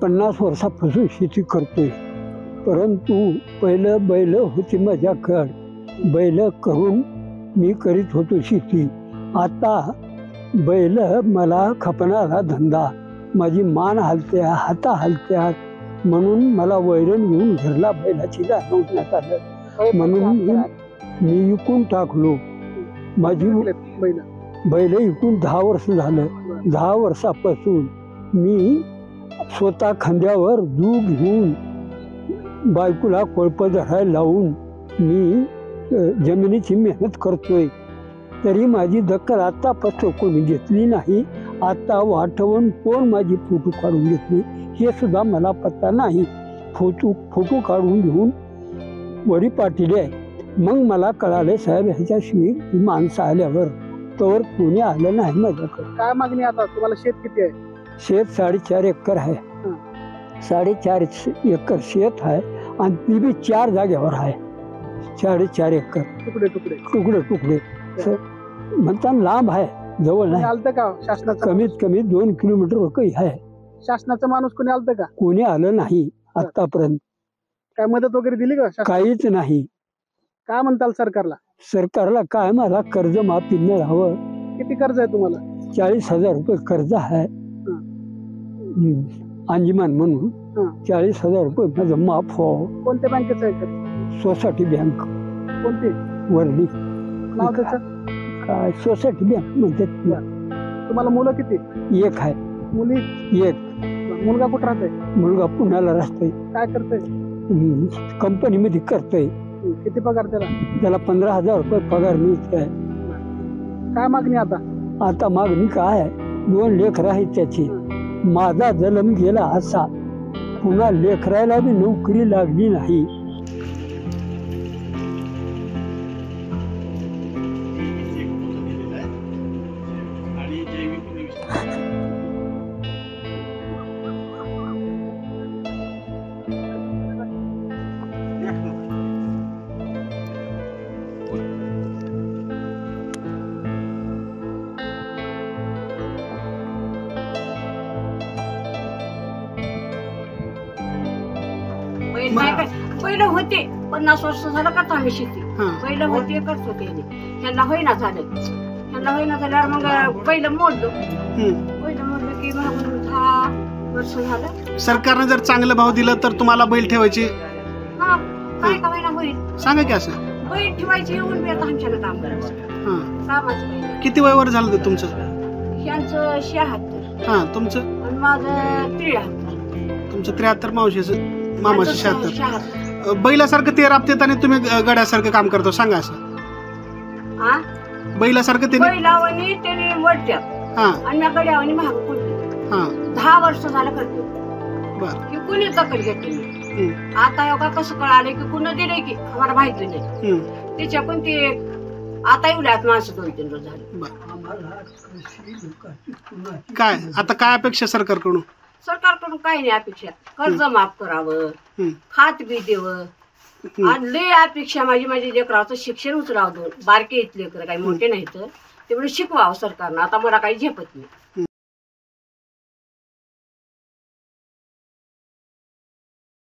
50 वर्षापासून शेती करतोय, परंतु पहिलं बैल होती माझ्याकडं, बैल करून मी करीत होतो शेती. आता बैल मला खपणारा धंदा, माझी मान हलत्या, हाता हलत्यात, म्हणून मला वैरण घेऊन घरला बैलाची जाणवण्यात आलं, म्हणून मी विकून टाकलो. माझी बैल विकून 10 वर्ष झालं. 10 वर्षापासून मी स्वतः खांद्यावर दूध घेऊन बायकोला कोळप धरायला लावून मी जमिनीची मेहनत करतोय, तरी माझी दखल आतापासून कोणी घेतली नाही. आता वाटवून कोण माझी फोटो काढून घेतली हे सुद्धा मला पत्ता नाही. फोटो काढून घेऊन वरी पाठवले. मग मला कळाले साहेब ह्याच्याशिवाय ही माणसं आल्यावर तोवर कोणी आलं नाही माझ्याकडे. काय मागणी आता तुम्हाला? शेत किती आहे? शेत 4.5 एकर आहे. 4.5 एकर शेत आहे आणि ती बी 4 जागेवर आहे. 4.5 एकर तुकडे तुकडे तुकडे तुकडे म्हणताना लांब आहे, जवळ नाही. आलतं का शासनाचं? कमीत कमी 2 किलोमीटर काही आहे. शासनाचा माणूस कोणी आलतं का? कोणी आलं नाही आतापर्यंत. काय मदत वगैरे दिली का शासन? काहीच नाही. काय म्हणताल सरकारला? सरकारला काय मला कर्ज माफी मिळावं. किती कर्ज आहे तुम्हाला? 40,000 रुपये कर्ज आहे. अंजुमन म्हणून 40,000 रुपये माझं माफ व्हावं. कोणत्या बँकेचं आहे कर्ज? सोसायटी बँक कोणती? वरली. नाव त्याचं काय सोसायटी बँक म्हणतात. तुम्हाला मुलं किती? एक आहे. मुली? एक. मुलगा कुठं राहतोय? मुलगा पुण्याला राहतोय. काय करतोय? कंपनीमध्ये करतोय. किती पगार त्याला? त्याला 15,000 रुपये पगार मिळतोय. काय मागणी आता? आता मागणी काय आहे? 2 लेकरं आहेत त्याची. माझा जन्म गेला असा, पुन्हा लेकरायला बी नोकरी लागली नाही. पहिलं होते 50 वर्ष झालं करतो आम्ही शेती. पहिलं होते करत होते, ह्यांना होईना झाल्यावर मग पहिलं मोडलं की मग 10 वर्ष झालं. सरकारने जर चांगला भाव दिला तर तुम्हाला बैल ठेवायची? हा, काय का होईना होईल. सांगा की असं. बैल ठेवायची येऊन बी आता आमच्याकडे काम करायचं. कामाचं बैल. किती वयवर झालं ते तुमचं? ह्यांचं 76. हा, तुमचं? आणि माझं 73. तुमचं 73, मामाचं 76. बैलासारखं ते राबतेत आणि तुम्ही गड्यासारखं काम करतो. सांगा असं. बैलासारखं ते बैलावणी त्याने वडत्यात आणि मी गड्यावणी महाग पडते. 10 वर्ष झालं करते. की कुणी दखल घेतली. आता योगा कसं कळालं की कुणी दिले की आम्हाला माहिती नाही. त्याच्या पण ते आता एवढ्यात माणसं 2-3 रोज झाले. काय आता काय अपेक्षा सरकारकडून? सरकारकडून काही नाही अपेक्षा. कर्ज माफ करावं, खात बी देवं, आणि लय अपेक्षा माझी लेकराचं शिक्षण उचलावं. बारके लेकर काही मोठे नाहीत तेवढे शिकवावं सरकारनं. आता मला काही झेपत नाही.